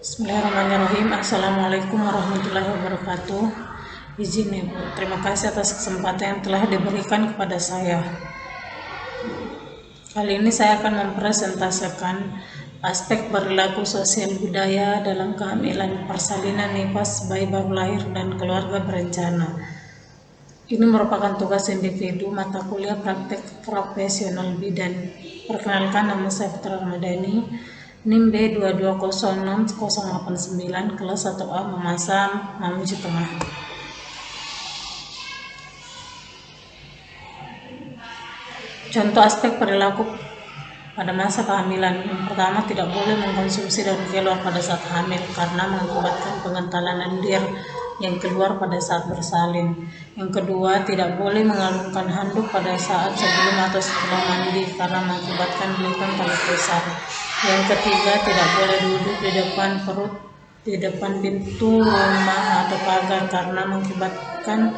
Bismillahirrahmanirrahim. Assalamualaikum warahmatullahi wabarakatuh. Izin ya Bu, terima kasih atas kesempatan yang telah diberikan kepada saya. Kali ini saya akan mempresentasikan aspek perilaku sosial budaya dalam kehamilan, persalinan, nifas, bayi baru lahir, dan keluarga berencana. Ini merupakan tugas individu mata kuliah praktek profesional bidan. Perkenalkan, nama saya Fitra Ramadhani, NIM B2206089, kelas 1A, Memasam, Mamuju Tengah. Contoh aspek perilaku pada masa kehamilan. Yang pertama, tidak boleh mengkonsumsi daun kelor pada saat hamil karena mengakibatkan pengentalan lendir yang keluar pada saat bersalin. Yang kedua, tidak boleh mengalungkan handuk pada saat sebelum atau setelah mandi karena mengakibatkan belitan tali pusar. Yang ketiga, tidak boleh duduk di depan perut di depan pintu rumah atau pagar karena mengakibatkan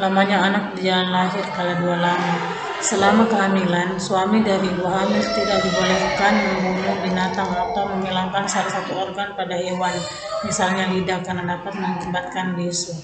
lamanya anak di jalan lahir kala dua lama. Selama kehamilan, suami dari ibu hamil tidak dibolehkan membunuh binatang atau menghilangkan salah satu organ pada hewan, misalnya lidah, karena dapat mengakibatkan bisu.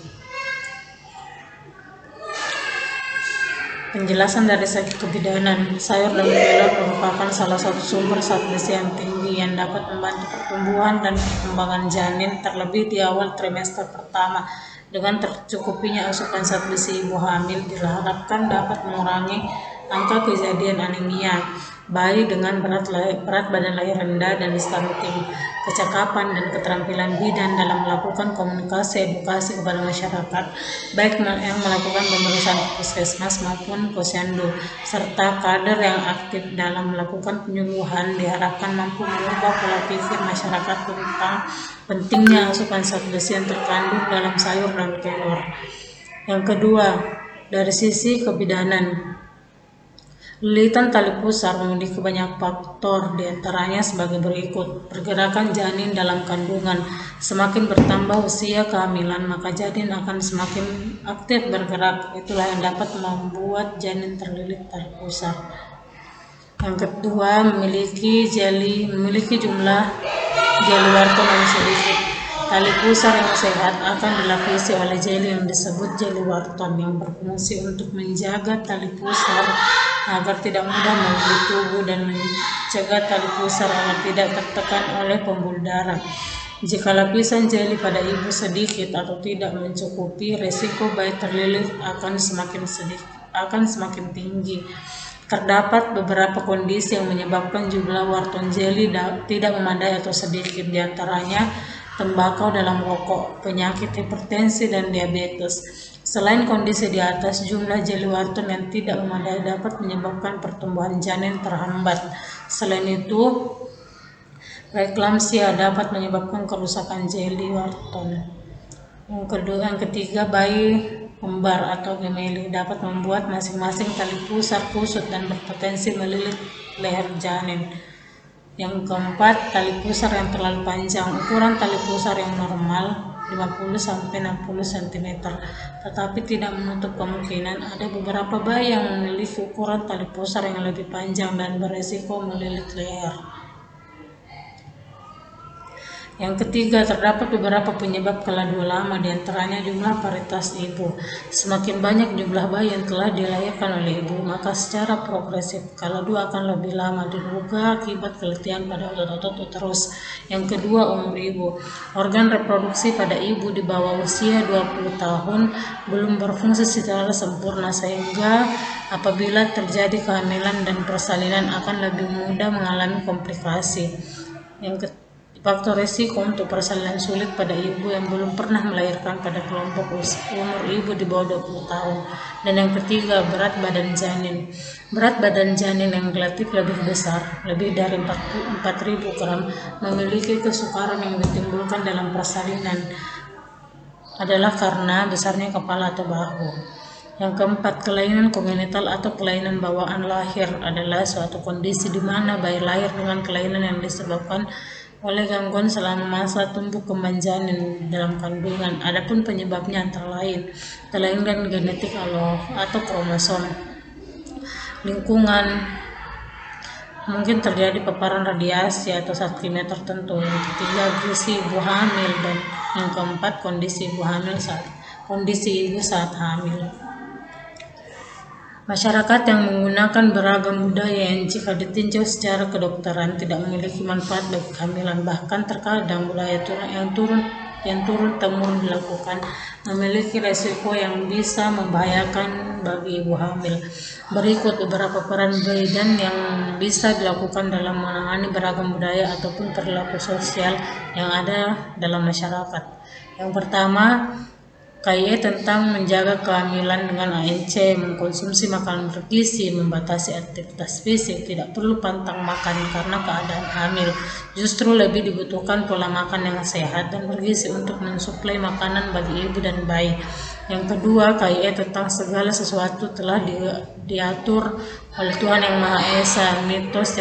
Penjelasan dari segi kebidanan, sayur daun kelor merupakan salah satu sumber zat besi yang tinggi yang dapat membantu pertumbuhan dan perkembangan janin, terlebih di awal trimester pertama. Dengan tercukupinya asupan zat besi ibu hamil diharapkan dapat mengurangi angka kejadian anemia, bayi dengan berat badan lahir rendah dan stunting. Kecakapan dan keterampilan bidan dalam melakukan komunikasi edukasi kepada masyarakat, baik yang melakukan pemeriksaan puskesmas maupun posyandu, serta kader yang aktif dalam melakukan penyuluhan diharapkan mampu mengubah pola pikir masyarakat tentang pentingnya asupan zat besi yang terkandung dalam sayur dan kelor. Yang kedua, dari sisi kebidanan, lilitan tali pusar memiliki banyak faktor, diantaranya sebagai berikut. Pergerakan janin dalam kandungan. Semakin bertambah usia kehamilan, maka janin akan semakin aktif bergerak. Itulah yang dapat membuat janin terlilit tali pusar. Yang kedua, memiliki jumlah jeli Wharton yang sedikit. Tali pusar yang sehat akan dilapisi oleh jeli yang disebut jeli Wharton yang berfungsi untuk menjaga tali pusar agar tidak mudah melalui tubuh dan mencegah tali pusar agar tidak tertekan oleh pembuluh darah. Jika lapisan jeli pada ibu sedikit atau tidak mencukupi, risiko bayi terlilit akan semakin tinggi. Terdapat beberapa kondisi yang menyebabkan jumlah Wharton jeli tidak memadai atau sedikit, diantaranya tembakau dalam rokok, penyakit hipertensi, dan diabetes. Selain kondisi di atas, jumlah jeli Wharton yang tidak memadai dapat menyebabkan pertumbuhan janin terhambat. Selain itu, preeklamsia dapat menyebabkan kerusakan jeli Wharton. Yang ketiga, bayi kembar atau gemeli dapat membuat masing-masing tali pusar kusut dan berpotensi melilit leher janin. Yang keempat, tali pusar yang terlalu panjang. Ukuran tali pusar yang normal 50-60 cm, tetapi tidak menutup kemungkinan ada beberapa bayi yang memiliki ukuran tali pusar yang lebih panjang dan beresiko melilit leher. Yang ketiga, terdapat beberapa penyebab kala dua lama, diantaranya jumlah paritas ibu. Semakin banyak jumlah bayi yang telah dilahirkan oleh ibu, maka secara progresif kala dua akan lebih lama, diduga akibat keletihan pada otot-otot uterus. Yang kedua, umur ibu. Organ reproduksi pada ibu di bawah usia 20 tahun belum berfungsi secara sempurna, sehingga apabila terjadi kehamilan dan persalinan akan lebih mudah mengalami komplikasi. Faktor risiko untuk persalinan sulit pada ibu yang belum pernah melahirkan pada kelompok umur ibu di bawah 20 tahun. Dan yang ketiga, berat badan janin. Berat badan janin yang relatif lebih besar, lebih dari 4.000 gram, memiliki kesukaran yang ditimbulkan dalam persalinan adalah karena besarnya kepala atau bahu. Yang keempat, kelainan kongenital atau kelainan bawaan lahir adalah suatu kondisi di mana bayi lahir dengan kelainan yang disebabkan oleh gangguan selama masa tumbuh kembang janin dalam kandungan. Adapun penyebabnya antara lain kelainan genetik atau kromosom, lingkungan, mungkin terjadi paparan radiasi atau zat kimia tertentu. Yang ketiga, gizi ibu hamil, dan yang keempat, kondisi ibu saat hamil. Masyarakat yang menggunakan beragam budaya yang jika ditinjau secara kedokteran tidak memiliki manfaat bagi kehamilan, bahkan terkadang budaya yang turun temurun dilakukan memiliki resiko yang bisa membahayakan bagi ibu hamil. Berikut beberapa peran bidan yang bisa dilakukan dalam menangani beragam budaya ataupun perilaku sosial yang ada dalam masyarakat. Yang pertama, KIE tentang menjaga kehamilan dengan ANC, mengkonsumsi makanan bergizi, membatasi aktivitas fisik, tidak perlu pantang makan karena keadaan hamil. Justru lebih dibutuhkan pola makan yang sehat dan bergizi untuk mensuplai makanan bagi ibu dan bayi. Yang kedua, KIE tentang segala sesuatu telah diatur oleh Tuhan Yang Maha Esa. Mitos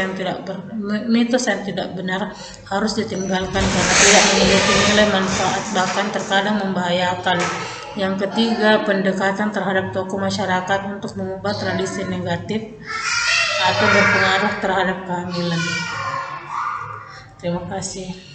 yang tidak benar harus ditinggalkan karena tidak memiliki nilai manfaat, bahkan terkadang membahayakan. Yang ketiga, pendekatan terhadap tokoh masyarakat untuk mengubah tradisi negatif atau berpengaruh terhadap kehamilan. Terima kasih.